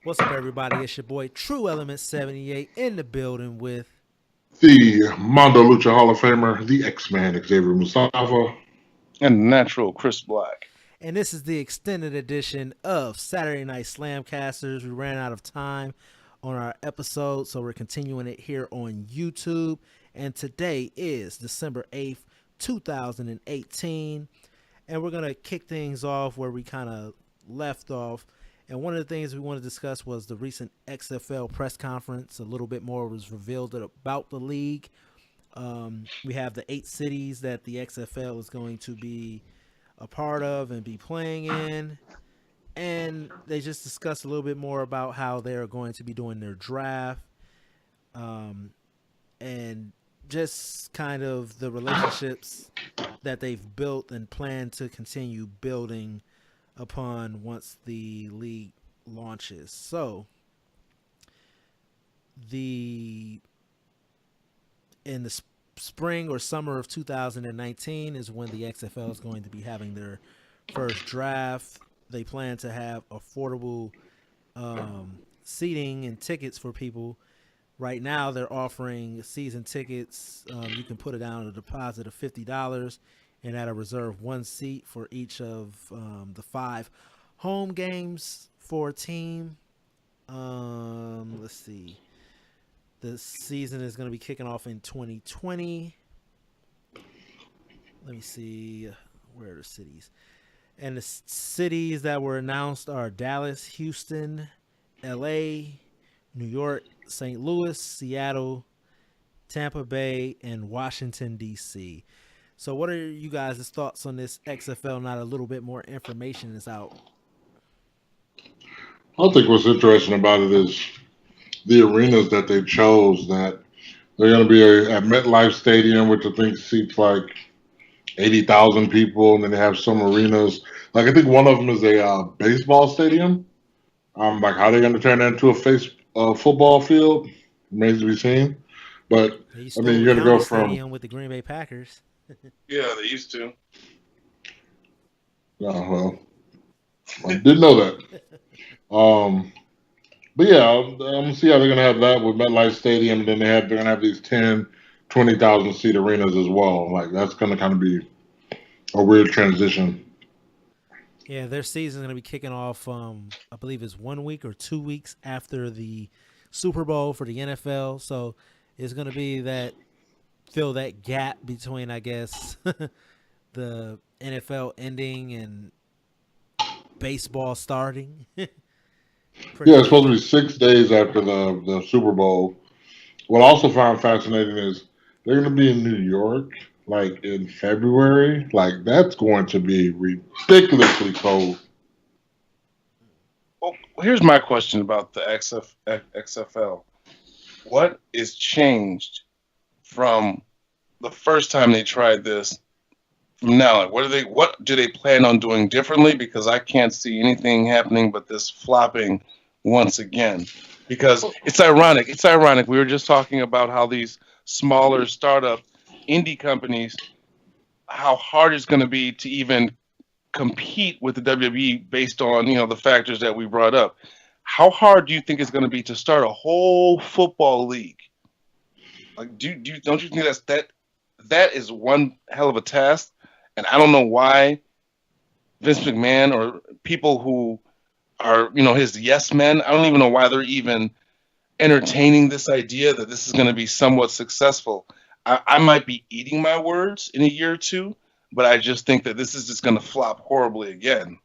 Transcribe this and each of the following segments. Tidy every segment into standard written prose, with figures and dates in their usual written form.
What's up, everybody? It's your boy True Element 78 in the building with, The Mondo Lucha Hall of Famer, the X-Man Xavier Mustafa. And natural Chris Black. and this is the extended edition of Saturday Night SlamCasters. We ran out of time on our episode, so we're continuing it here on YouTube. And today is December 8th, 2018. And we're going to kick things off where we kind of left off. And one of the things we want to discuss was the recent XFL press conference. A little bit more was revealed about the league. We have the 8 cities that the XFL is going to be a part of and be playing in. And they just discussed a little bit more about how they're going to be doing their draft, and just kind of the relationships that they've built and plan to continue building upon once the league launches. So the in the spring or summer of 2019 is when the XFL is going to be having their first draft. They plan to have affordable seating and tickets for people. Right now, they're offering season tickets. You can put it down a deposit of $50 and at a reserve one seat for each of the 5 home games for a team. Let's see. The season is going to be kicking off in 2020. Let me see. Where are the cities? And the cities that were announced are Dallas, Houston, LA, New York, St. Louis, Seattle, Tampa Bay, and Washington, D.C. So, what are you guys' thoughts on this XFL? Not a little bit more information is out. I think what's interesting about it is the arenas that they chose. That they're going to be at MetLife Stadium, which I think seats like 80,000 people, and then they have some arenas. Like I think one of them is a baseball stadium. Like how they're going to turn that into a football field remains to be seen. But They used I to do it mean, with you're going to County go from. Stadium with the Green Bay Packers. Yeah, they used to. Oh, well, I didn't know that. Um, But yeah, I'm gonna see how they're gonna have that with MetLife Stadium, and then they're gonna have these 10, 20,000 seat arenas as well. Like that's gonna kind of be a weird transition. Yeah, their season is going to be kicking off, I believe it's 1 week or 2 weeks after the Super Bowl for the NFL. So it's going to be that fill that gap between, I guess, the NFL ending and baseball starting. Pretty Yeah, it's supposed to much. be 6 days after the Super Bowl. What I also found fascinating is they're gonna be in New York like in February. Like that's going to be ridiculously cold. Well, here's my question about the XFL. What is changed from the first time they tried this from now? Like, what do they plan on doing differently? Because I can't see anything happening but this flopping once again. Because it's ironic. It's ironic. We were just talking about how these smaller startup indie companies, how hard it's going to be to even compete with the WWE based on the factors that we brought up. How hard do you think it's going to be to start a whole football league? Like, don't you think that is one hell of a task? And I don't know why Vince McMahon or people who are his yes men. I don't even know why they're even entertaining this idea that this is going to be somewhat successful. I might be eating my words in a year or two, but I just think that this is just going to flop horribly again.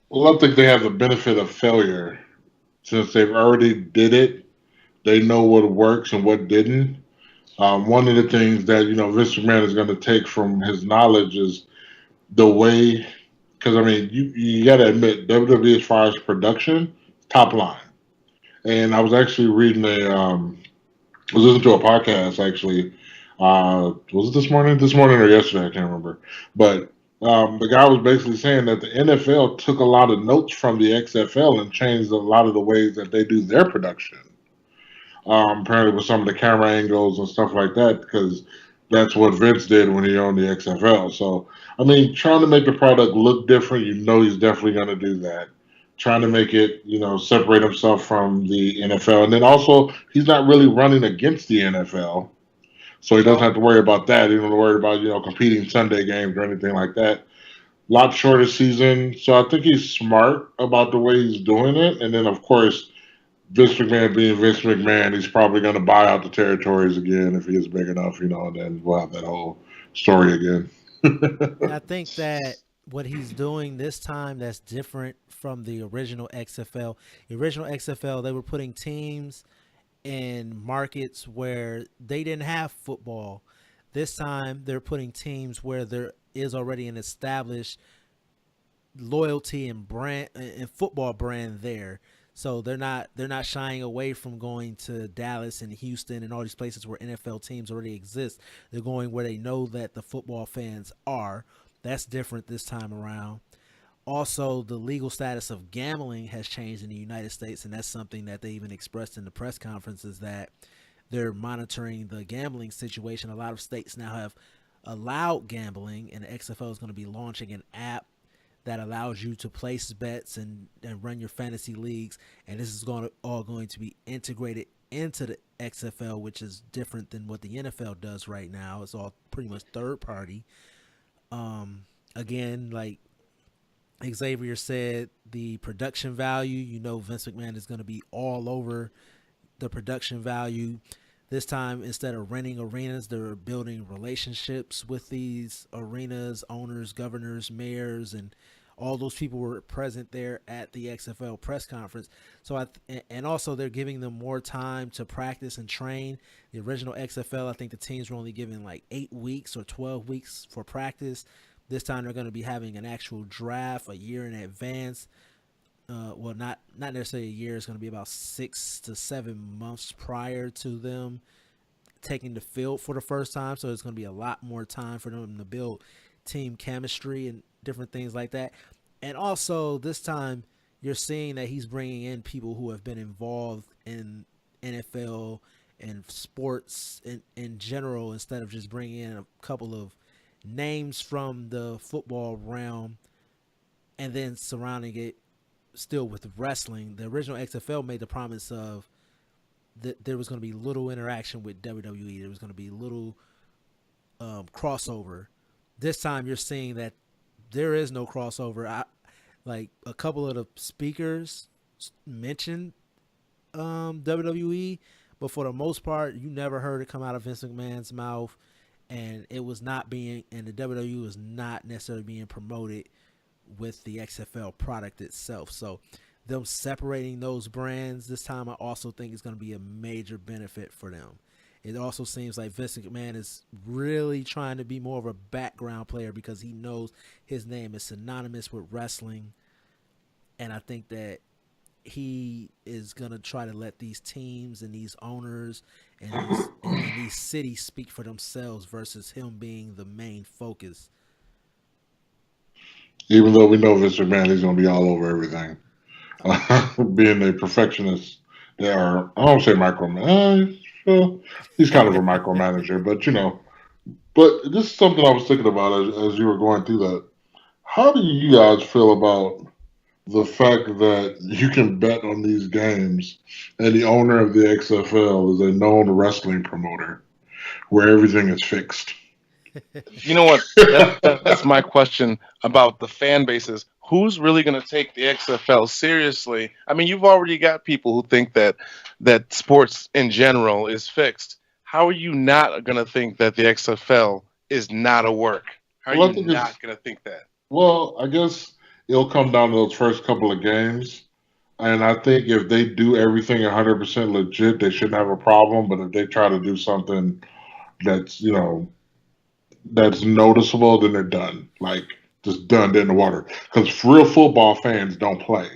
Well, I think they have the benefit of failure since they've already did it. They know what works and what didn't. One of the things that Vince McMahon is going to take from his knowledge is the way, because I mean, you got to admit WWE as far as production, top line. And I was actually reading I was listening to a podcast actually. Was it this morning? This morning or yesterday? I can't remember. But the guy was basically saying that the NFL took a lot of notes from the XFL and changed a lot of the ways that they do their production. Apparently, with some of the camera angles and stuff like that, because that's what Vince did when he owned the XFL. So, I mean, trying to make the product look different, he's definitely going to do that. trying to make it, separate himself from the NFL. And then also, he's not really running against the NFL. So he doesn't No. have to worry about that. He doesn't have to worry about, competing Sunday games or anything like that. Lot shorter season. So I think he's smart about the way he's doing it. And then, of course, Vince McMahon being Vince McMahon, he's probably going to buy out the territories again if he is big enough, and then we'll have that whole story again. Yeah, I think that what he's doing this time that's different from the original XFL. The original XFL, they were putting teams in markets where they didn't have football. This time, they're putting teams where there is already an established loyalty and brand and football brand there. So they're not shying away from going to Dallas and Houston and all these places where NFL teams already exist. They're going where they know that the football fans are. That's different this time around. Also, the legal status of gambling has changed in the United States, and that's something that they even expressed in the press conferences that they're monitoring the gambling situation. A lot of states now have allowed gambling, and the XFL is going to be launching an app that allows you to place bets and run your fantasy leagues. And this is all going to be integrated into the XFL, which is different than what the NFL does right now. It's all pretty much third party. Again, like Xavier said, the production value, Vince McMahon is going to be all over the production value. This time, instead of renting arenas, they're building relationships with these arenas, owners, governors, mayors, and all those people were present there at the XFL press conference. So, and also they're giving them more time to practice and train. The original XFL, I think the teams were only given like 8 weeks or 12 weeks for practice. This time they're going to be having an actual draft a year in advance. Well, not necessarily a year. It's going to be about 6 to 7 months prior to them taking the field for the first time. So it's going to be a lot more time for them to build team chemistry and different things like that. And also this time you're seeing that he's bringing in people who have been involved in NFL and sports in general, instead of just bringing in a couple of names from the football realm and then surrounding it still with wrestling. The original XFL made the promise of that there was going to be little interaction with WWE. There was going to be little crossover. This time you're seeing that there is no crossover. Like a couple of the speakers mentioned WWE, but for the most part, you never heard it come out of Vince McMahon's mouth, and it was not being, and the WWE was not necessarily being promoted with the XFL product itself. So them separating those brands this time, I also think is going to be a major benefit for them. It also seems like Vince McMahon is really trying to be more of a background player because he knows his name is synonymous with wrestling. And I think that he is going to try to let these teams and these owners and these cities speak for themselves versus him being the main focus. Even though we know Vince McMahon, he's going to be all over everything. Being a perfectionist, they are, I don't say micromanage. Well, he's kind of a micromanager, but But this is something I was thinking about as you were going through that. How do you guys feel about the fact that you can bet on these games and the owner of the XFL is a known wrestling promoter where everything is fixed? You know what? That's my question about the fan bases. Who's really going to take the XFL seriously? I mean, you've already got people who think that sports in general is fixed. How are you not going to think that the XFL is not a work? How are Well, I you think not going to think that? well, I guess it'll come down to those first couple of games. And I think if they do everything 100% legit, they shouldn't have a problem. But if they try to do something that's, that's noticeable, then they're done. Like, just done dead in the water. Because real football fans don't play.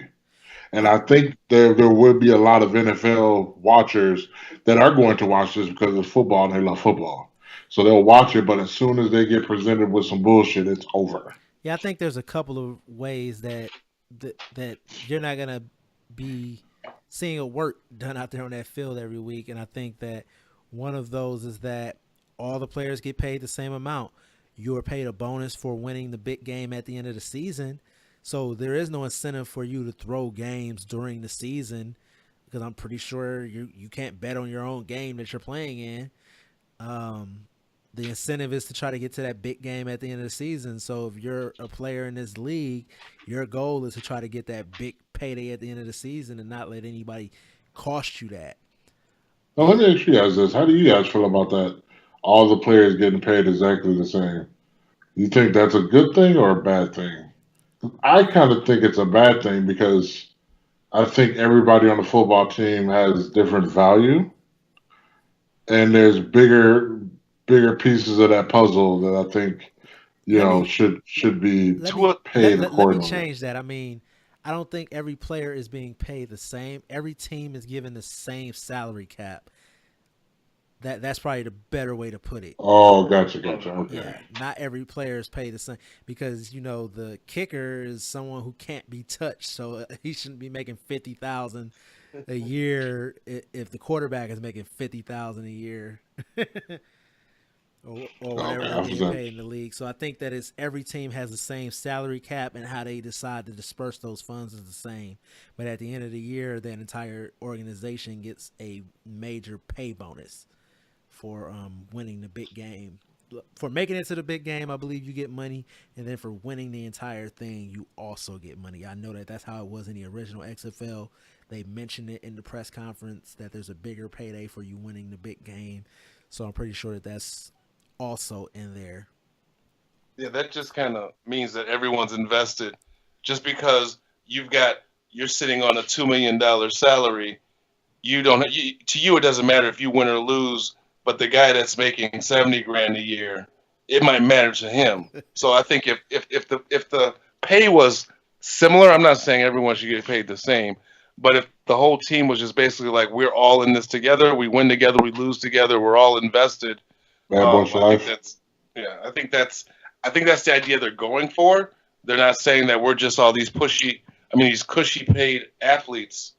And Yeah, I think there would be a lot of NFL watchers that are going to watch this because it's football and they love football. So they'll watch it, but as soon as they get presented with some bullshit, it's over. yeah. I think there's a couple of ways that you're not gonna be seeing a work done out there on that field every week, and I think that one of those is that all the players get paid the same amount. You are paid a bonus for winning the big game at the end of the season. So there is no incentive for you to throw games during the season because I'm pretty sure you can't bet on your own game that you're playing in. Um, the incentive is to try to get to that big game at the end of the season. So if you're a player in this league, your goal is to try to get that big payday at the end of the season and not let anybody cost you that. Now, let me ask you guys this: how do you guys feel about that? All the players getting paid exactly the same. You think that's a good thing or a bad thing? I kind of think it's a bad thing because I think everybody on the football team has different value, and there's bigger pieces of that puzzle that I think Let me should be let To me a let, paid let, let me accordingly. change that. I mean, I don't think every player is being paid the same. Every team is given the same salary cap. That's probably the better way to put it. Oh, gotcha. Mhm. Okay. Yeah, not every player is paid the same because the kicker is someone who can't be touched, so he shouldn't be making 50,000 a year if the quarterback is making 50,000 a year, or whatever Okay, they're I being forgot. paid in the league. So I think that it's every team has the same salary cap, and how they decide to disperse those funds is the same. But at the end of the year, that entire organization gets a major pay bonus for winning the big game. For making it to the big game, I believe you get money, and then for winning the entire thing, you also get money. I know that that's how it was in the original XFL. They mentioned it in the press conference that there's a bigger payday for you winning the big game. So I'm pretty sure that that's also in there. Yeah, that just kind of means that everyone's invested. Just because you've got you're sitting on a $2 million salary, to you it doesn't matter if you win or lose. But the guy that's making 70 grand a year, it might matter to him. So I think if the pay was similar, I'm not saying everyone should get paid the same, but if the whole team was just basically like we're all in this together, we win together, we lose together, we're all invested. Bad boy for I think life. that's yeah. I think that's the idea they're going for. They're not saying that we're just all these pushy. I mean, these cushy paid athletes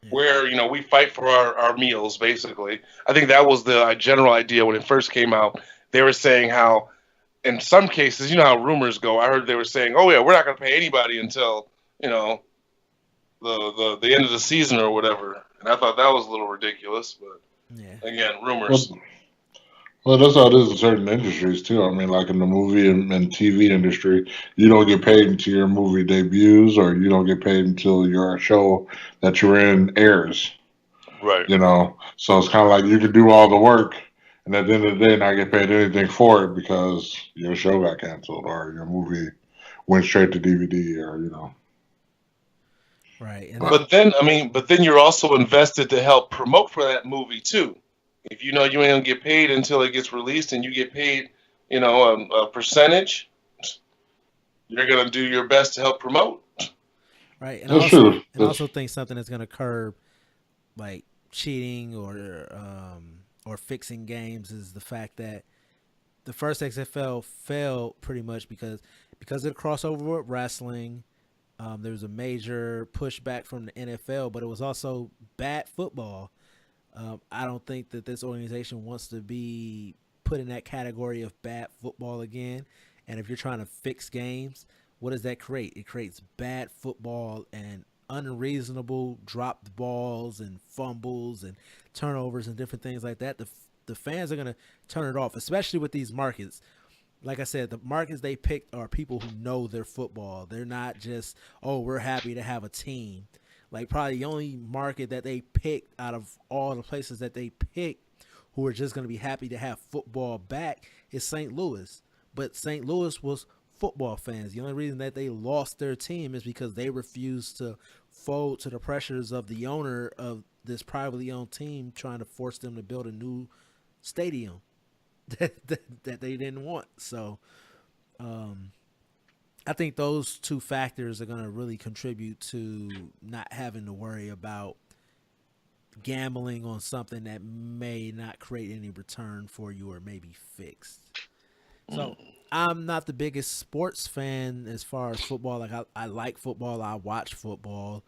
Yeah. where we fight for our meals basically. I think that was the general idea when it first came out. They were saying how in some cases, you know how rumors go. I heard they were saying, "Oh yeah, we're not going to pay anybody until you know the end of the season or whatever." And I thought that was a little ridiculous, but Yeah. again, Well, rumors. well, that's how it is in certain industries too. I mean, like in the movie and TV industry, you don't get paid until your movie debuts, or you don't get paid until your show that you're in airs. Right. So it's kind of like you can do all the work, and at the end of the day, not get paid anything for it because your show got canceled or your movie went straight to DVD, or. Right. And But then But then you're also invested to help promote for that movie too. If you know you ain't gonna get paid until it gets released, and you get paid, a percentage, you're gonna do your best to help promote. right. And that's true. I also think something that's going to curb like cheating or fixing games is the fact that the first XFL failed pretty much because of the crossover with wrestling. There was a major pushback from the NFL, but it was also bad football. I don't think that this organization wants to be put in that category of bad football again. And if you're trying to fix games, what does that create? It creates bad football and unreasonable dropped balls and fumbles and turnovers and different things like that. The fans are going to turn it off, especially with these markets. Like I said, the markets they picked are people who know their football. They're not just, oh, we're happy to have a team. Like probably the only market that they picked out of all the places that they picked who are just going to be happy to have football back is St. Louis. But St. Louis was football fans. The only reason that they lost their team is because they refused to fold to the pressures of the owner of this privately owned team trying to force them to build a new stadium that they didn't want. So um, I think those two factors are going to really contribute to not having to worry about gambling on something that may not create any return for you or maybe fixed. So I'm not the biggest sports fan as far as football. Like I like football. I watch football.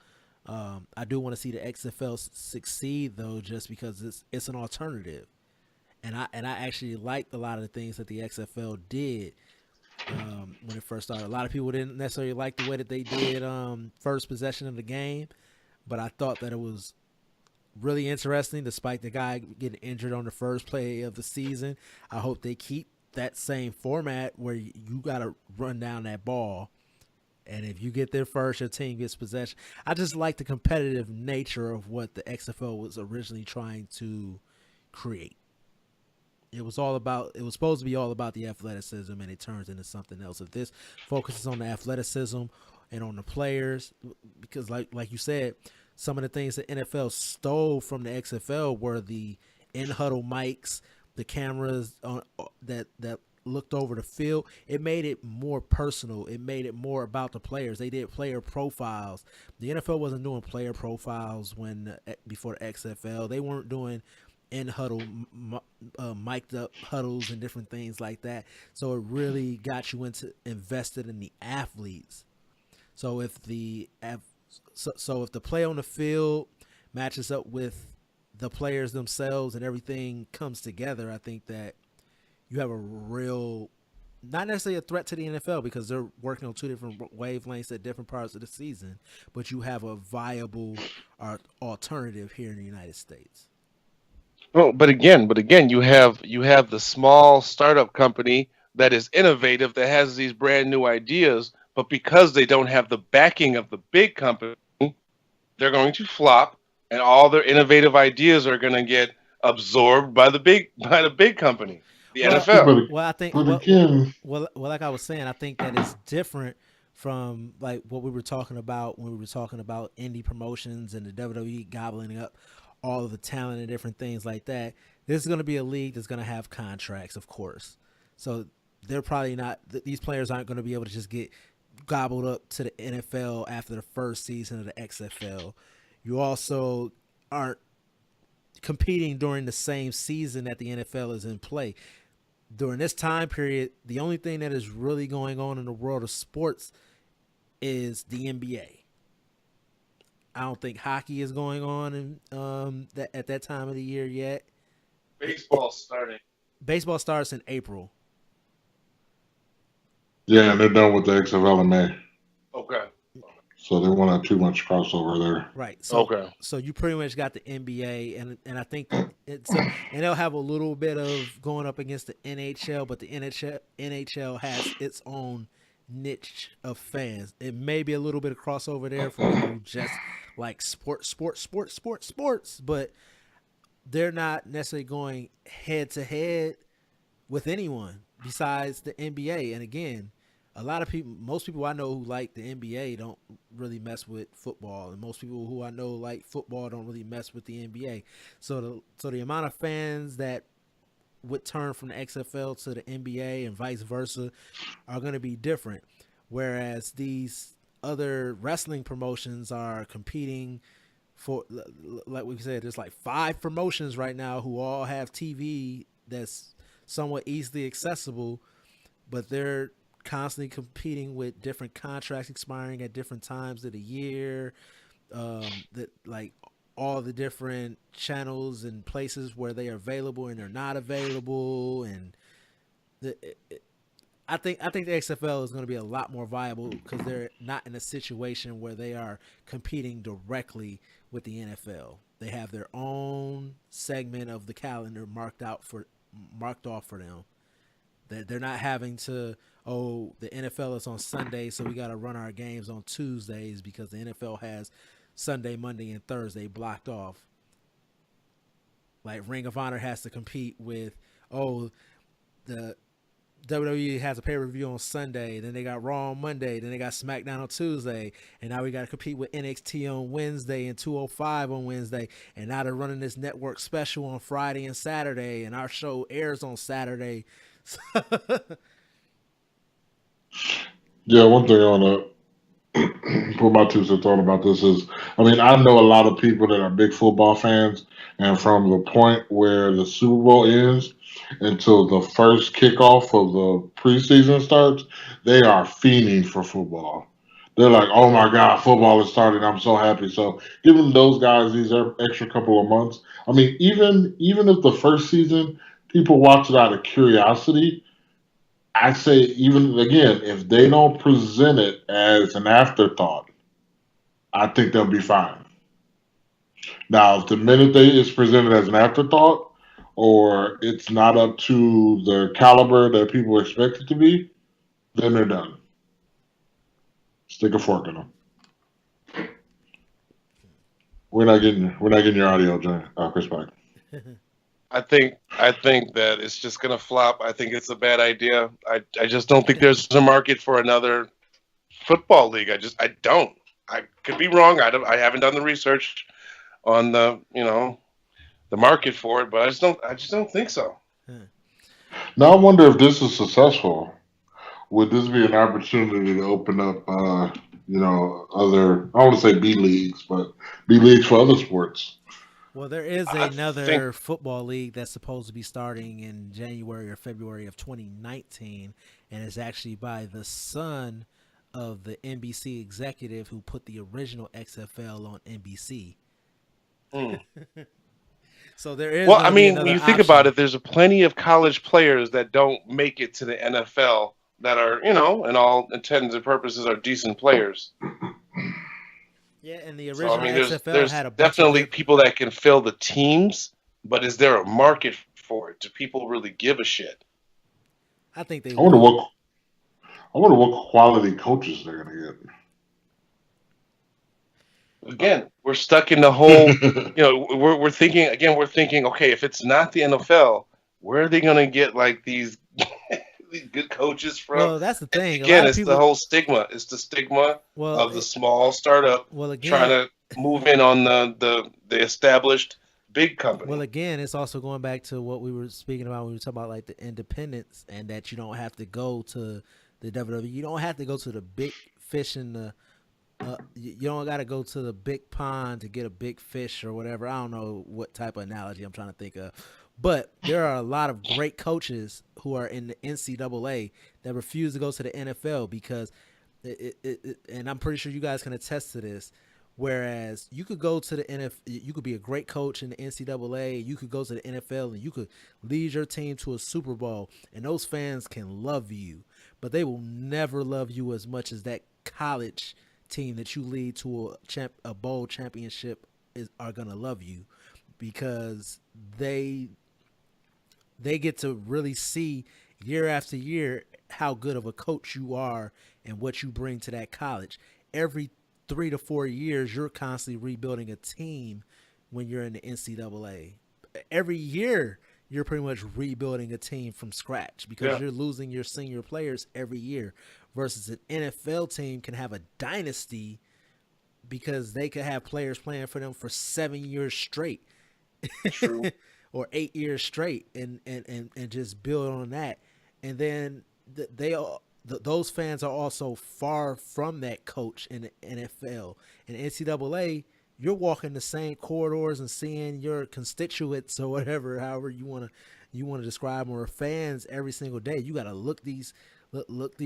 I do want to see the XFL succeed though, just because it's an alternative, and I actually liked a lot of the things that the XFL did. when it first started. A lot of people didn't necessarily like the way that they did first possession of the game, but I thought that it was really interesting despite the guy getting injured on the first play of the season. I hope they keep that same format where you got to run down that ball. And if you get there first, your team gets possession. I just like the competitive nature of what the XFL was originally trying to create. It was all about. It was supposed to be all about the athleticism, and it turns into something else. If this focuses on the athleticism and on the players, because like you said, some of the things the NFL stole from the XFL were the in huddle mics, the cameras that looked over the field. It made it more personal. It made it more about the players. They did player profiles. The NFL wasn't doing player profiles when before the XFL. They weren't doing in huddle, mic'd up huddles and different things like that. So it really got you into invested in the athletes. So if the play on the field matches up with the players themselves and everything comes together, I think that you have a real, not necessarily a threat to the NFL because they're working on two different wavelengths at different parts of the season, but you have a viable alternative here in the United States. Well, but again, you have the small startup company that is innovative that has these brand new ideas, but because they don't have the backing of the big company, they're going to flop, and all their innovative ideas are going to get absorbed by the big company, the Well, NFL. But well, I think but again, like I was saying, I think that is different from like what we were talking about when we were talking about indie promotions and the WWE gobbling up all of the talent and different things like that. This is going to be a league that's going to have contracts, of course. So they're probably not; these players aren't going to be able to just get gobbled up to the NFL after the first season of the XFL. You also aren't competing during the same season that the NFL is in play. During this time period, the only thing that is really going on in the world of sports is the NBA. I don't think hockey is going on at that time of the year yet. It, Baseball starting. baseball starts in April, yeah, and they're done with the XFL in May, Okay. so they won't have too much crossover there. right? Okay. So you pretty much got the NBA, and I think that it's and they'll have a little bit of going up against the NHL, but the NHL has its own niche of fans. It may be a little bit of crossover there for people who just like sports, but they're not necessarily going head to head with anyone besides the NBA. And again, a lot of people, most people I know who like the NBA don't really mess with football, and most people who I know like football don't really mess with the NBA. So the amount of fans that would turn from the XFL to the NBA and vice versa are going to be different. Whereas these other wrestling promotions are competing for, like we said, there's like 5 promotions right now who all have TV that's somewhat easily accessible, but they're constantly competing with different contracts expiring at different times of the year. That like all the different channels and places where they are available and they're not available, and the, I think the XFL is going to be a lot more viable because they're not in a situation where they are competing directly with the NFL. They have their own segment of the calendar marked off for them. They're not having to, oh, the NFL is on Sunday, so we got to run our games on Tuesdays because the NFL has Sunday, Monday, and Thursday blocked off. Like Ring of Honor has to compete with, oh, the WWE has a pay-per-view on Sunday, then they got Raw on Monday, then they got SmackDown on Tuesday, and now we got to compete with NXT on Wednesday and 205 on Wednesday, and now they're running this network special on Friday and Saturday, and our show airs on Saturday. Yeah, one thing I want to put my 2 cents on about this is, I mean, I know a lot of people that are big football fans, and from the point where the Super Bowl ends until the first kickoff of the preseason starts, they are fiending for football. They're like, "Oh my God, football is starting! I'm so happy." So, giving those guys these extra couple of months, I mean, even if the first season people watch it out of curiosity, I say, even again, if they don't present it as an afterthought, I think they'll be fine. Now, if the minute it's presented as an afterthought, or it's not up to the caliber that people expect it to be, then they're done. Stick a fork in them. We're not getting your audio, Chris Pike. I think that it's just gonna flop. I think it's a bad idea. I just don't think there's a market for another football league. I don't. I could be wrong. I haven't done the research on the market for it, but I just don't think so. Now I wonder if this is successful. Would this be an opportunity to open up, other? I don't want to say B leagues, but B leagues for other sports. Well, there is I think another football league that's supposed to be starting in January or February of 2019, and it's actually by the son of the NBC executive who put the original XFL on NBC. hmm. So there is Well, going I to be mean, when another you think about option. it, there's a plenty of college players that don't make it to the NFL that are, in all intents and purposes, are decent players. Yeah, and the So I original mean, there's XFL there's had a bunch of definitely good. people that can fill the teams, but is there a market for it? Do people really give a shit? I think they I wonder will. what I wonder what quality coaches they're going Uh, Again, we're stuck in the whole. to get. We're thinking again. We're thinking, okay, if it's not the NFL, where are they going to get like these these good coaches from? well, that's the And thing. A again, lot of it's the people. whole stigma. It's the stigma Well, of the small startup trying again, to move in on the established big well, company. again, it's also going back to what we were speaking about when we were talking about like the independence and that you don't have to go to the WWE. You don't have to go to the big fish in the. You don't got to go to the big pond to get a big fish or whatever. I don't know what type of analogy I'm trying to think of, but there are a lot of great coaches who are in the NCAA that refuse to go to the NFL because, and I'm pretty sure you guys can attest to this. Whereas you could go to the NFL, you could be a great coach in the NCAA, you could go to the NFL and you could lead your team to a Super Bowl, and those fans can love you, but they will never love you as much as that college team that you lead to a bowl championship are gonna love you because they they get to really see year after year how good of a coach you are and what you bring to that college. Every 3 to 4 years, you're constantly rebuilding a team when you're in the NCAA. Every year, you're pretty much rebuilding a team from scratch because Yeah, you're losing your senior players every year. Versus an NFL team can have a dynasty because they could have players playing for them for 7 years straight true. or 8 years straight and just build on that. And then they all those fans are also far from that coach in the NFL. In NCAA, you're walking the same corridors and seeing your constituents or whatever, however you want to describe them, or fans every single day. You got to look these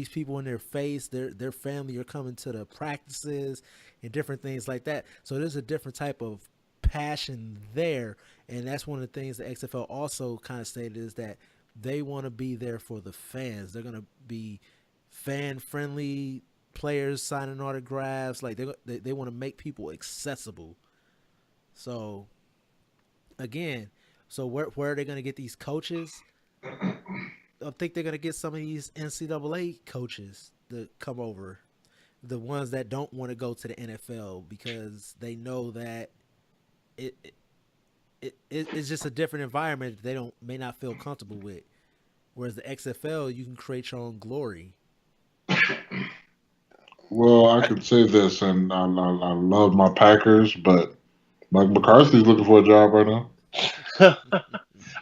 people in their face. Their family are coming to the practices and different things like that. So there's a different type of passion there, and that's one of the things the XFL also kind of stated is that they want to be there for the fans. They're going to be fan friendly, players signing autographs. Like they want to make people accessible. So again, so where are they going to get these coaches? I think they're going to get some of these NCAA coaches to come over, the ones that don't want to go to the NFL because they know that it, it's just a different environment that they don't may not feel comfortable with. Whereas the XFL, you can create your own glory. Well, I could say this, and I love my Packers, but Mike McCarthy's looking for a job right now.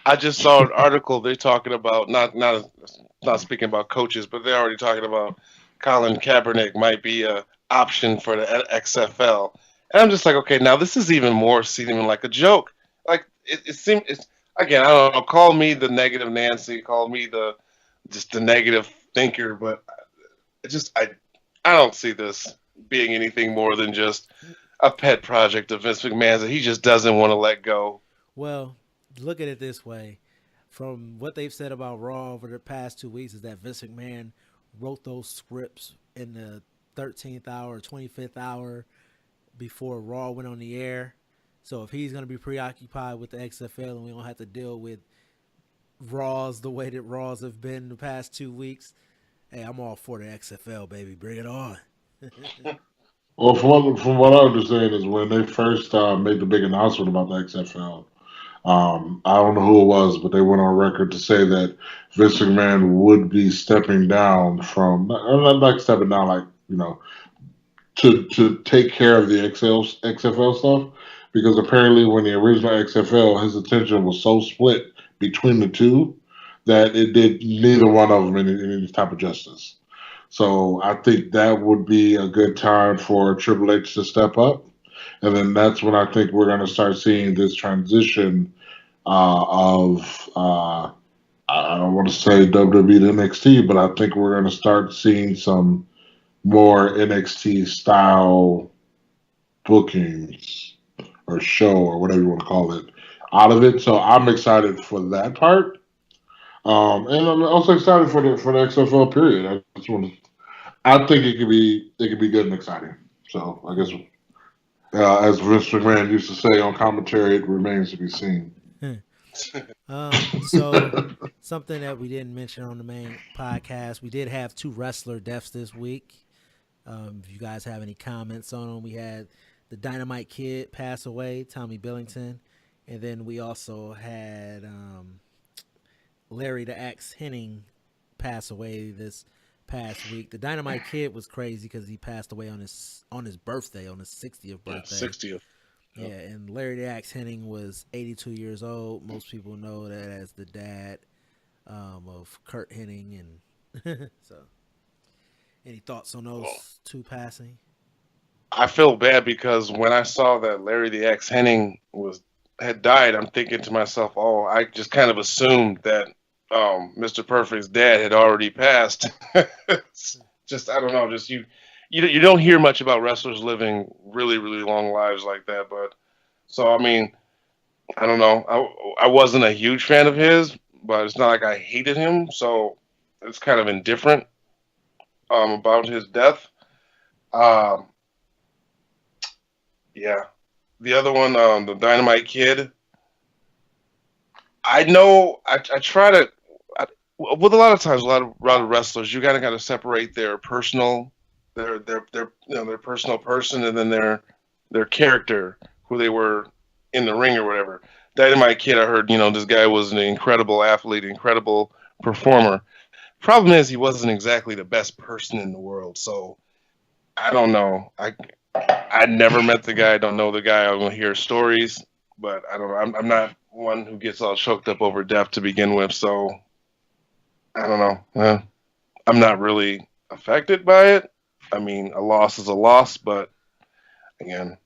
I just saw an article they're talking about not speaking about coaches, but they're already talking about Colin Kaepernick might be a option for the XFL, and I'm just like, okay, now this is even more seeming like a joke. Like it seems it's again, I don't know. Call me the negative Nancy, call me the just the negative thinker, but it just I don't see this being anything more than just a pet project of Vince McMahon's that he just doesn't want to let go. Well, look at it this way. from what they've said about Raw over the past 2 weeks is that Vince McMahon wrote those scripts in the 13th hour, 25th hour before Raw went on the air. So if he's going to be preoccupied with the XFL and we don't have to deal with Raws the way that Raws have been the past 2 weeks, hey, I'm all for the XFL, baby. Bring it on. Well, from what I understand is when they first made the big announcement about the XFL, I don't know who it was, but they went on record to say that Vince McMahon would be stepping down from, not like stepping down, like, to take care of the XFL stuff, because apparently when the original XFL, his attention was so split between the two that it did neither one of them any type of justice. So I think that would be a good time for Triple H to step up, and then that's when I think we're going to start seeing this transition of I don't want to say WWE to NXT, but I think we're going to start seeing some more NXT style bookings or show or whatever you want to call it out of it. So I'm excited for that part. And I'm also excited for the XFL period. I think it could be good and exciting. So I guess as Vince McMahon used to say on commentary, it remains to be seen. So something that we didn't mention on the main podcast, we did have 2 wrestler deaths this week. If you guys have any comments on them, we had the Dynamite Kid pass away, Tommy Billington, and then we also had Larry the Axe Henning pass away this past week. The Dynamite Kid was crazy because he passed away on his birthday, on his 60th birthday. 60th. Yeah, and Larry the Axe Henning was 82 years old. Most people know that as the dad of Kurt Hennig, and so. Any thoughts on those 2 passing? I feel bad because when I saw that Larry the X Henning had died, I'm thinking to myself, oh, I just kind of assumed that Mr. Perfect's dad had already passed. Just I don't know, just you don't hear much about wrestlers living really really long lives like that, but so I mean, I don't know. I wasn't a huge fan of his, but it's not like I hated him, so it's kind of indifferent about his death. Um, yeah, the other one, the Dynamite Kid. I know. I try to. With a lot of times, a lot of wrestlers, you gotta separate their personal, their personal person, and then their character, who they were in the ring or whatever. Dynamite Kid, I heard, this guy was an incredible athlete, incredible performer. Problem is, he wasn't exactly the best person in the world. So I don't know. I never met the guy. I don't know the guy. I'm gonna hear stories, but I don't know. I'm not one who gets all choked up over death to begin with. So I don't know. I'm not really affected by it. I mean, a loss is a loss, but again,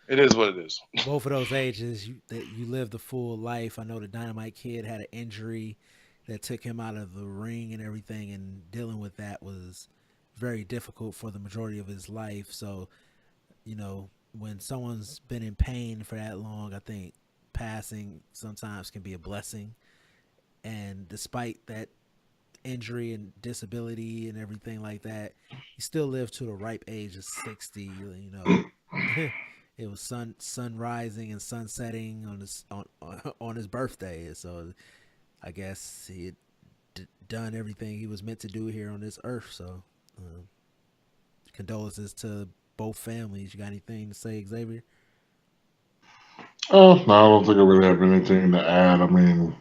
it is what it is. Both of those ages, you lived a full life. I know the Dynamite Kid had an injury that took him out of the ring and everything, and dealing with that was very difficult for the majority of his life. So, when someone's been in pain for that long, I think passing sometimes can be a blessing. And despite that injury and disability and everything like that, he still lived to the ripe age of 60. It was sun rising and sun setting on his birthday. So I guess he had done everything he was meant to do here on this earth. So condolences to both families. You got anything to say, Xavier? Oh, no, I don't think I really have anything to add. I mean,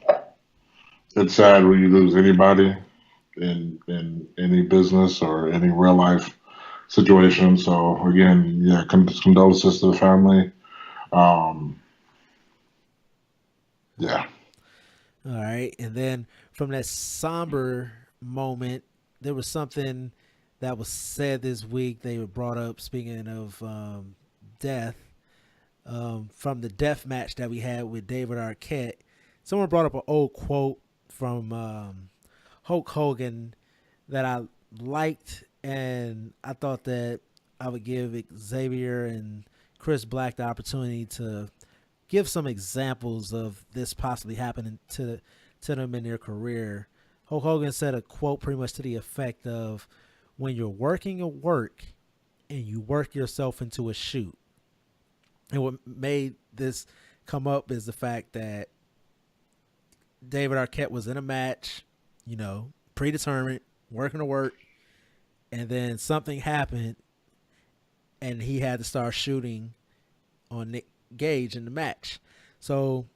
it's sad when you lose anybody in any business or any real life situation. So again, yeah, condolences to the family. Um, yeah. All right. And then from that somber moment, there was something that was said this week. They were brought up, speaking of death, from the death match that we had with David Arquette. Someone brought up an old quote from Hulk Hogan that I liked, and I thought that I would give Xavier and Chris Black the opportunity to give some examples of this possibly happening to to them in their career. Hulk Hogan said a quote pretty much to the effect of, "When you're working a work and you work yourself into a shoot." And what made this come up is the fact that David Arquette was in a match, predetermined, working to work, and then something happened, and he had to start shooting on Nick Gage in the match. So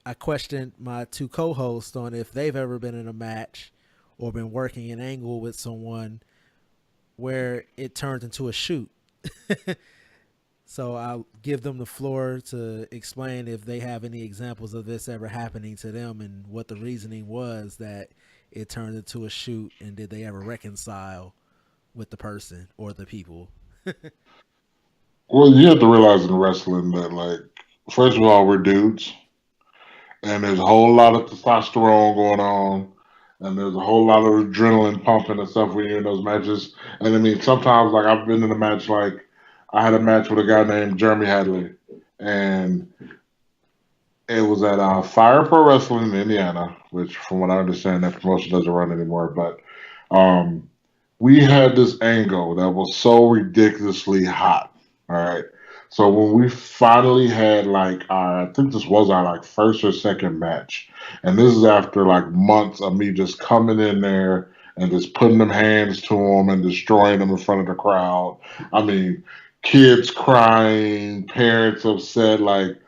I questioned my two co-hosts on if they've ever been in a match or been working an angle with someone where it turned into a shoot. So I'll give them the floor to explain if they have any examples of this ever happening to them and what the reasoning was that it turned into a shoot, and did they ever reconcile with the person or the people. Well, you have to realize in wrestling that, like, first of all, we're dudes, and there's a whole lot of testosterone going on, and there's a whole lot of adrenaline pumping and stuff when you're in those matches. And I mean, sometimes, like, I've been in a match, like, I had a match with a guy named Jeremy Hadley, and it was at Fire Pro Wrestling in Indiana, which, from what I understand, that promotion doesn't run anymore. But we had this angle that was so ridiculously hot. All right. So when we finally had like our, I think this was our like first or second match, and this is after like months of me just coming in there and just putting them hands to them and destroying them in front of the crowd. I mean, kids crying, parents upset, like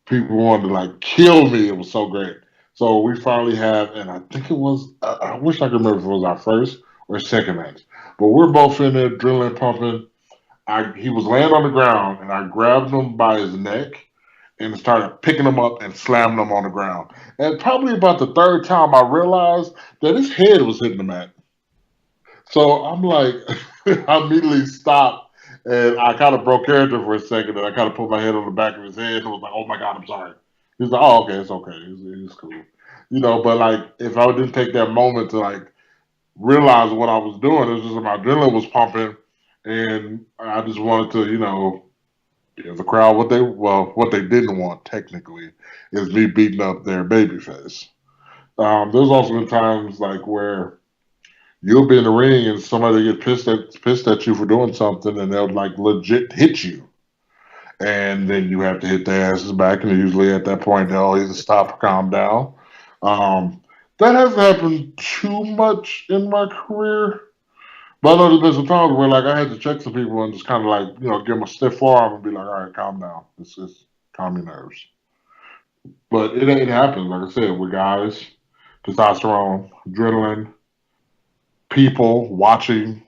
people wanted to like kill me. It was so great. So we finally have, and I think it was, I wish I could remember if it was our first or second match, but we're both in there, adrenaline pumping. He was laying on the ground, and I grabbed him by his neck and started picking him up and slamming him on the ground. And probably about the third time, I realized that his head was hitting the mat. So I'm like, I immediately stopped, and I kind of broke character for a second, and I kind of put my head on the back of his head and was like, "Oh my God, I'm sorry." He's like, "Oh, okay, it's okay, it's cool." But like, if I didn't take that moment to like realize what I was doing, it was just my adrenaline was pumping, and I just wanted to, give the crowd what they didn't want technically is me beating up their babyface. There's also been times like where you'll be in the ring and somebody get pissed at you for doing something, and they'll like legit hit you, and then you have to hit their asses back, and usually at that point they'll either stop or calm down. Um, that hasn't happened too much in my career, but I know there's been some times where like I had to check some people and just kind of like give them a stiff arm and be like, all right, calm down, this is calm your nerves. But it happens, like I said, with guys, testosterone, adrenaline, people watching,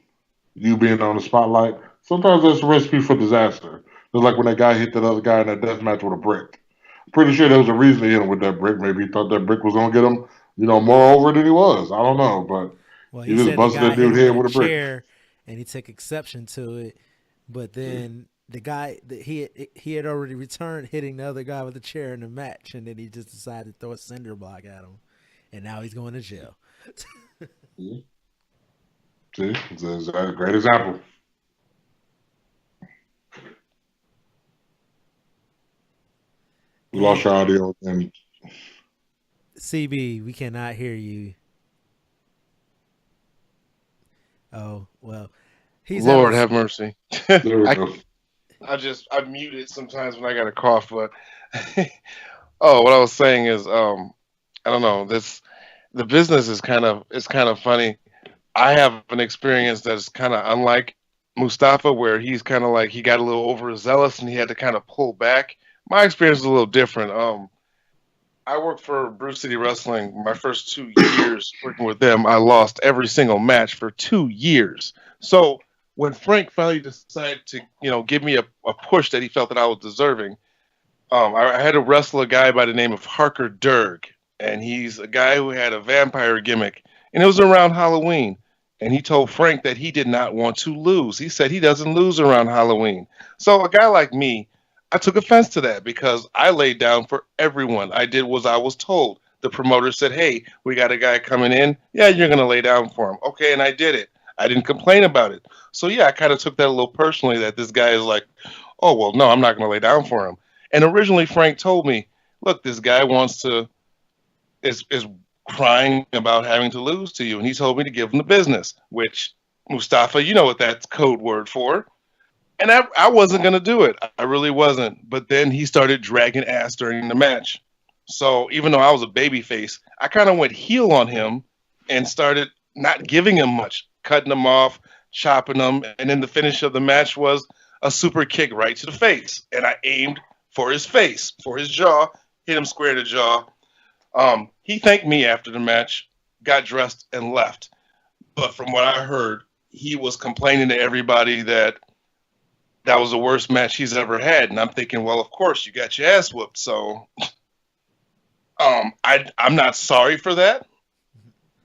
you being on the spotlight. Sometimes that's a recipe for disaster. Just like when that guy hit that other guy in that death match with a brick. Pretty sure there was a reason to hit him with that brick. Maybe he thought that brick was gonna get him, more over than he was. I don't know, but Well, he he just said the busted guy that hit dude's him with head a with a brick. chair, and he took exception to it. But then the guy that he had already returned hitting the other guy with a chair in the match, and then he just decided to throw a cinder block at him, and now he's going to jail. See, it's a great example. We lost And your audio, and CB, we cannot hear you. Oh well, he's having. Lord have mercy. there we I go. I mute it sometimes when I got a cough, but oh, what I was saying is I don't know, this the business is kind of funny. I have an experience that's kind of unlike Mustafa, where he's kind of like he got a little overzealous and he had to kind of pull back. My experience is a little different. I worked for Bruce City Wrestling. My first 2 years working with them, I lost every single match for 2 years. So when Frank finally decided to, give me a push that he felt that I was deserving, I had to wrestle a guy by the name of Harker Durg, and he's a guy who had a vampire gimmick, and it was around Halloween. And he told Frank that he did not want to lose. He said he doesn't lose around Halloween. So a guy like me, I took offense to that because I laid down for everyone. I did what I was told. The promoter said, "Hey, we got a guy coming in. Yeah, you're gonna lay down for him." Okay, and I did it. I didn't complain about it. So yeah, I kind of took that a little personally that this guy is like, "Oh well, no, I'm not gonna lay down for him." And originally Frank told me, "Look, this guy wants to is crying about having to lose to you. And he told me to give him the business, which, Mustafa, you know what that's code word for. And I wasn't going to do it. I really wasn't. But then he started dragging ass during the match. So even though I was a baby face, I kind of went heel on him and started not giving him much, cutting him off, chopping him. And then the finish of the match was a super kick right to the face. And I aimed for his face, for his jaw, hit him square in the jaw. He thanked me after the match, got dressed, and left. But from what I heard, he was complaining to everybody that that was the worst match he's ever had. And I'm thinking, well, of course, you got your ass whooped. So I'm not sorry for that.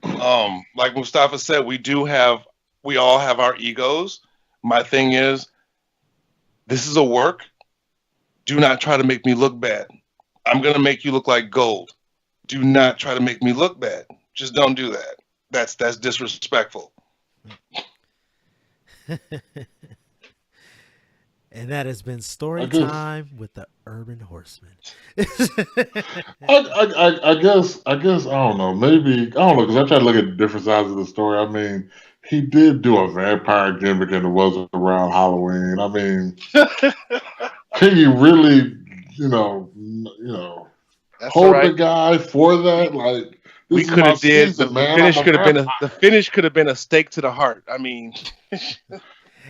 Like Mustafa said, we all have our egos. My thing is, this is a work. Do not try to make me look bad. I'm gonna make you look like gold. Do not try to make me look bad. Just don't do that. That's disrespectful. And that has been I story guess time with the Urban Horseman. I guess I don't know. Maybe I don't know because I try to look at different sides of the story. I mean, he did do a vampire gimmick and it wasn't around Halloween. I mean, can you really, That's all hold the right. guy for that? Like, We this is could my have did season, the man. I'm finish a could have been vampire. the finish could have been a stake to the heart. I mean,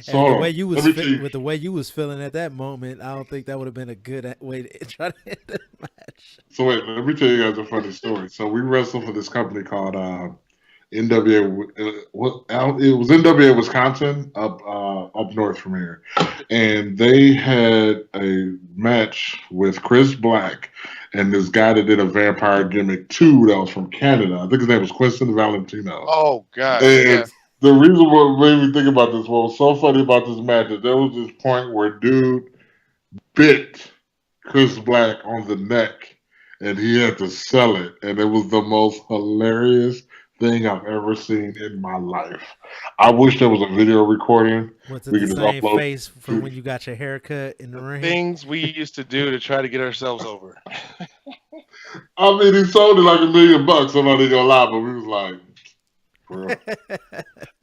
So And hold the way on. you Let was me tell you. with the way you was feeling at that moment, I don't think that would have been a good way to try to end the match. So wait, let me tell you guys a funny story. So we wrestled for this company called NWA. It was NWA Wisconsin up north from here, and they had a match with Chris Black and this guy that did a vampire gimmick too. That was from Canada. I think his name was Quinton Valentino. oh god, And yeah. the reason what made me think about this, what was so funny about this match is there was this point where dude bit Chris Black on the neck and he had to sell it. And it was the most hilarious thing I've ever seen in my life. I wish there was a video recording Was it we the could just same upload. face from when you got your haircut in the The ring? things we used to do to try to get ourselves over. I mean, he sold it like $1 million. I'm not even gonna lie, but we was like, bro.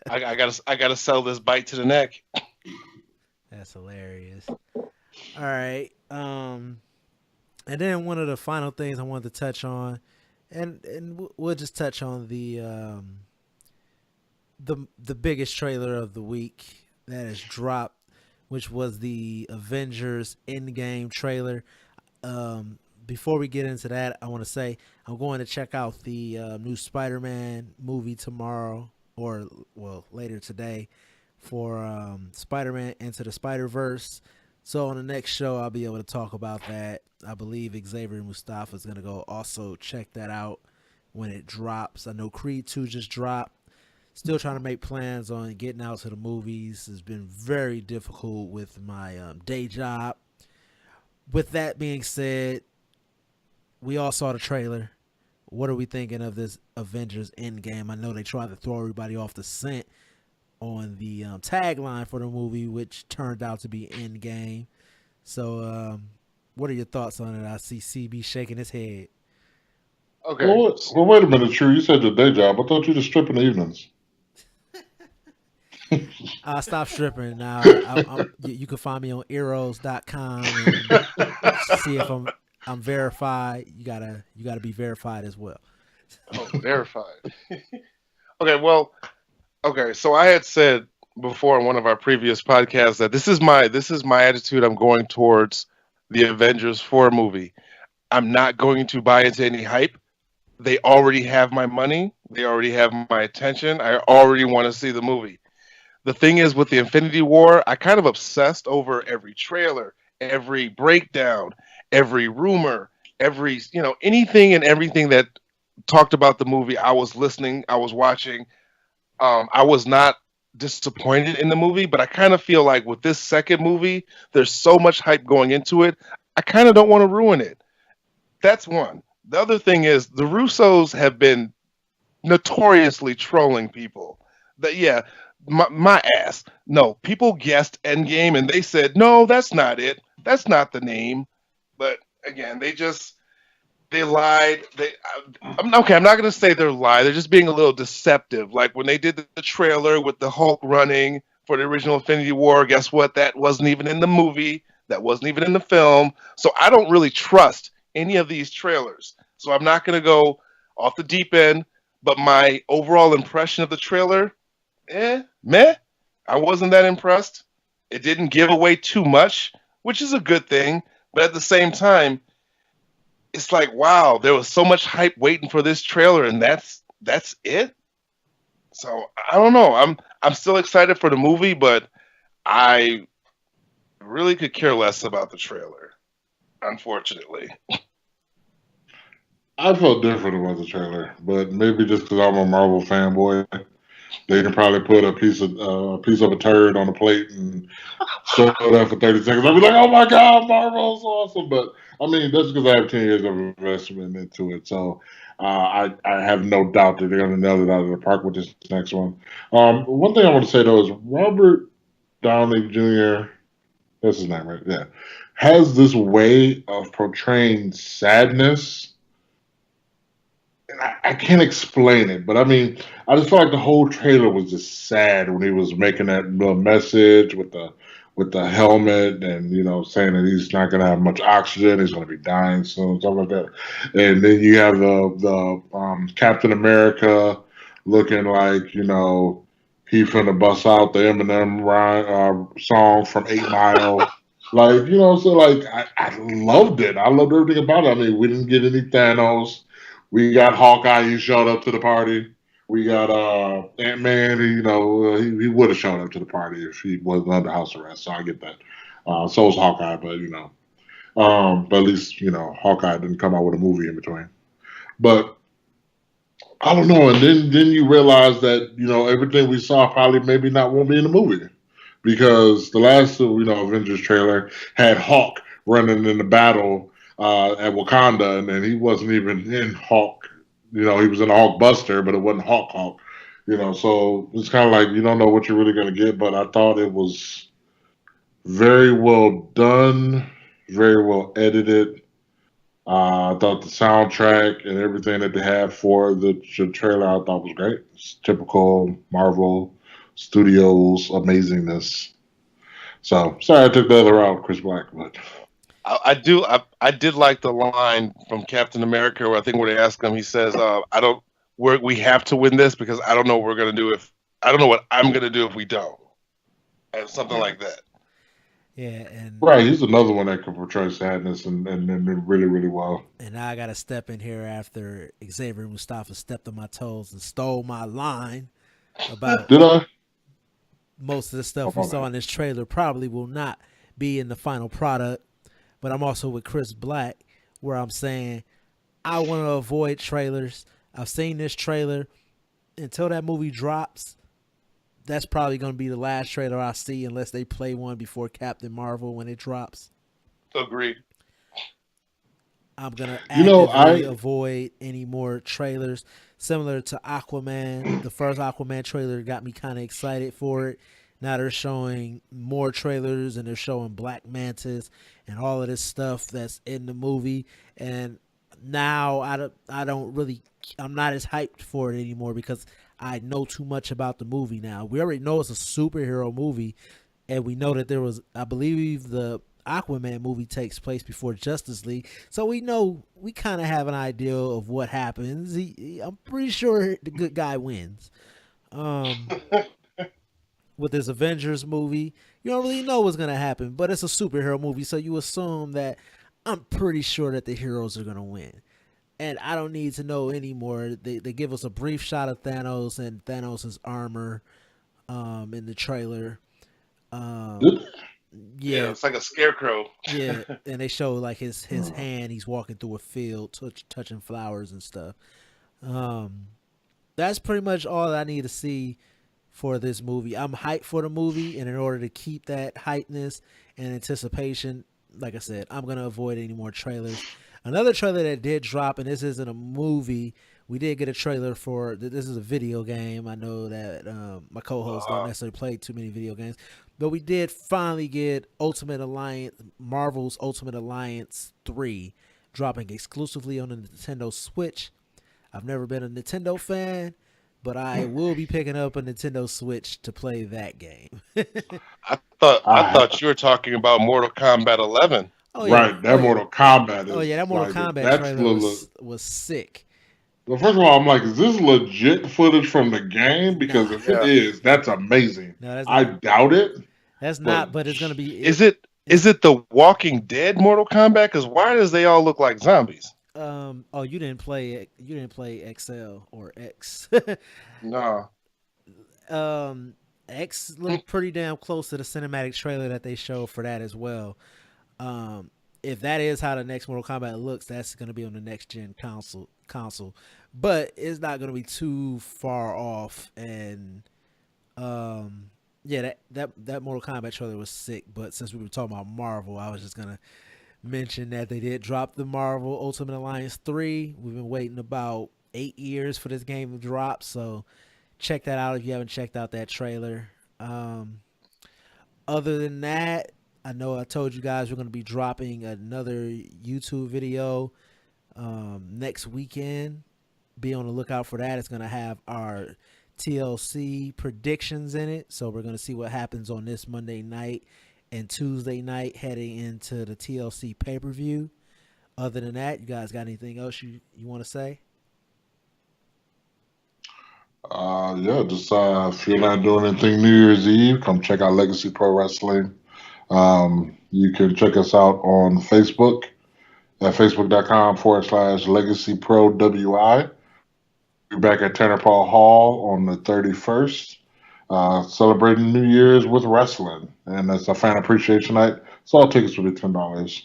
I gotta sell this bite to the neck. That's hilarious. All right. And then one of the final things I wanted to touch on, and we'll just touch on the biggest trailer of the week that has dropped, which was the Avengers Endgame trailer. Before we get into that, I want to say I'm going to check out the new Spider-Man movie tomorrow, or well, later today, for Spider-Man Into the Spider-Verse. So on the next show, I'll be able to talk about that. I believe Xavier Mustafa is going to go also check that out when it drops. I know Creed 2 just dropped. Still trying to make plans on getting out to the movies. It's been very difficult with my day job. With that being said, we all saw the trailer. What are we thinking of this Avengers Endgame? I know they tried to throw everybody off the scent on the tagline for the movie, which turned out to be Endgame. So, what are your thoughts on it? I see CB shaking his head. Okay. Well, wait a minute, True. You said your day job. I thought you just strip in the evenings. I stopped stripping now. You can find me on eros.com and see if I'm verified. You gotta be verified as well. Oh, verified. Okay, well, okay. So I had said before in one of our previous podcasts that this is my attitude. I'm going towards the Avengers 4 movie. I'm not going to buy into any hype. They already have my money. They already have my attention. I already want to see the movie. The thing is with the Infinity War, I kind of obsessed over every trailer, every breakdown, every rumor, every anything and everything that talked about the movie. I was listening, I was watching. I was not disappointed in the movie, but I kind of feel like with this second movie, there's so much hype going into it. I kind of don't want to ruin it. That's one. The other thing is the Russos have been notoriously trolling people. That yeah, my ass. No, people guessed Endgame and they said no, that's not it. That's not the name. But again, they just they lied. I'm okay. I'm not gonna say they're lying. They're just being a little deceptive. Like when they did the trailer with the Hulk running for the original Infinity War. Guess what? That wasn't even in the movie. That wasn't even in the film. So I don't really trust any of these trailers. So I'm not gonna go off the deep end. But my overall impression of the trailer, meh. I wasn't that impressed. It didn't give away too much, which is a good thing. But at the same time, it's like, wow, there was so much hype waiting for this trailer, and that's it. So I don't know. I'm still excited for the movie, but I really could care less about the trailer, unfortunately. I felt different about the trailer, but maybe just because I'm a Marvel fanboy, they can probably put a piece of a turd on a plate and show that for 30 seconds. I'll be like, oh my god, Marvel's awesome. But I mean, that's because I have 10 years of investment into it. So I have no doubt that they're going to nail it out of the park with this next one. One thing I want to say though is Robert Downey Jr. That's his name, right? Yeah, has this way of portraying sadness. I can't explain it, but I mean, I just feel like the whole trailer was just sad when he was making that little message with the helmet, and saying that he's not going to have much oxygen, he's going to be dying soon, stuff like that. And then you have the Captain America looking like he finna bust out the Eminem song from 8 Mile. Like, so like I loved it. I loved everything about it. I mean, we didn't get any Thanos. We got Hawkeye. He showed up to the party. We got Ant-Man. He would have shown up to the party if he wasn't under house arrest. So I get that. So is Hawkeye, but at least Hawkeye didn't come out with a movie in between. But I don't know. And then you realize that everything we saw probably maybe not won't be in the movie, because the last Avengers trailer had Hawk running in the battle at Wakanda, and then he wasn't even in Hawk. He was in Hawk Buster, but it wasn't Hawk Hawk. So it's kind of like you don't know what you're really going to get. But I thought it was very well done, very well edited. I thought the soundtrack and everything that they had for the trailer, I thought was great. It's typical Marvel Studios amazingness. So sorry I took the other route, Chris Black, but I did like the line from Captain America where I think where they ask him, he says, we have to win this because I don't know what we're gonna do if I don't know what I'm gonna do if we don't," and something like that. Yeah, and right, he's another one that can portray sadness and really really well. and now I got to step in here after Xavier Mustafa stepped on my toes and stole my line about Did I? most of the stuff we Oh, saw in this trailer probably will not be in the final product. But I'm also with Chris Black, where I'm saying I want to avoid trailers. I've seen this trailer. Until that movie drops, that's probably going to be the last trailer I see unless they play one before Captain Marvel when it drops. Agreed. I'm going to You know, actively I avoid any more trailers. Similar to Aquaman, the first Aquaman trailer got me kind of excited for it. Now they're showing more trailers and they're showing Black Mantis and all of this stuff that's in the movie. And now I'm not as hyped for it anymore because I know too much about the movie now. We already know it's a superhero movie, and we know that there was, I believe, the Aquaman movie takes place before Justice League, so we kind of have an idea of what happens. I'm pretty sure the good guy wins. Um, with this Avengers movie, you don't really know what's gonna happen, but it's a superhero movie, so you assume that I'm pretty sure that the heroes are gonna win. And I don't need to know anymore. They give us a brief shot of Thanos and Thanos' armor in the trailer. Um, did. Yeah, yeah, it's like a scarecrow. yeah, and they show like his hand. He's walking through a field, touching flowers and stuff. Um, that's pretty much all I need to see for this movie. I'm hyped for the movie, and in order to keep that hypeness and anticipation, like I said, I'm gonna avoid any more trailers. Another trailer that did drop, and this isn't a movie. We did get a trailer for this is a video game. I know that my co-hosts don't necessarily play too many video games, but we did finally get Ultimate Alliance, Marvel's Ultimate Alliance 3, dropping exclusively on the Nintendo Switch. I've never been a Nintendo fan, but I will be picking up a Nintendo Switch to play that game. I I thought you were talking about Mortal Kombat 11. Oh yeah, right. That Mortal Kombat oh yeah. is That Mortal like Kombat that's trailer little. was sick. Well, first of all, I'm like, is this legit footage from the game? Nah, Because if it Yeah. is, that's amazing. no, that's I not. doubt it, That's but not. But it's gonna be Is it. it It's the Walking Dead Mortal Kombat? Because why does they all look like zombies? Oh, you didn't play it. You didn't play XL or X. No. um, X looked pretty damn close to the cinematic trailer that they showed for that as well. Um, if that is how the next Mortal Kombat looks, that's going to be on the next gen console, but it's not going to be too far off. And yeah, that Mortal Kombat trailer was sick. But since we were talking about Marvel, I was just gonna mention that they did drop the Marvel Ultimate Alliance 3. We've been waiting about 8 years for this game to drop, so check that out if you haven't checked out that trailer. Other than that, I know I told you guys we're going to be dropping another YouTube video next weekend. Be on the lookout for that. It's going to have our TLC predictions in it. So we're going to see what happens on this Monday night and Tuesday night heading into the TLC pay-per-view. Other than that, you guys got anything else you want to say? yeah, just if you're not doing anything New Year's Eve, come check out Legacy Pro Wrestling. You can check us out on Facebook at facebook.com/Legacy Pro WI. We're back at Tanner Paul Hall on the 31st, celebrating New Year's with wrestling. And it's a fan appreciation night, so all tickets will be $10.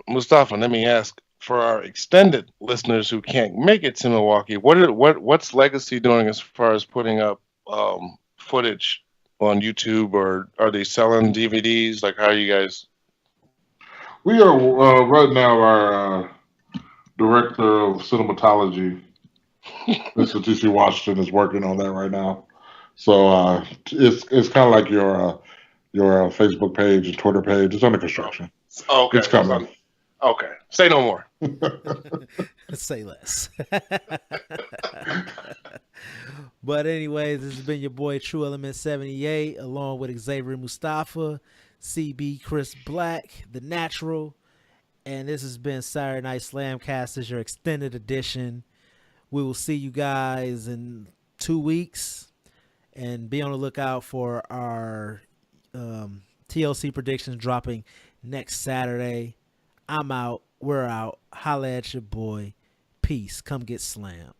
Mustafa, let me ask for our extended listeners who can't make it to Milwaukee. What's Legacy doing as far as putting up footage on YouTube, or are they selling DVDs? Like, how are you guys? We are right now our director of cinematology, Mr. TC Washington, is working on that right now. So it's kind of like your Facebook page and Twitter page. It's under construction. Oh, okay. It's coming. Okay. Say no more. Say less. But anyways, this has been your boy True Element 78, along with Xavier Mustafa, CB Chris Black, The Natural, and this has been Saturday Night SlamCasters, your extended edition. We will see you guys in 2 weeks, and be on the lookout for our TLC predictions dropping next Saturday. I'm out. We're out. Holla at your boy. Peace. Come get slammed.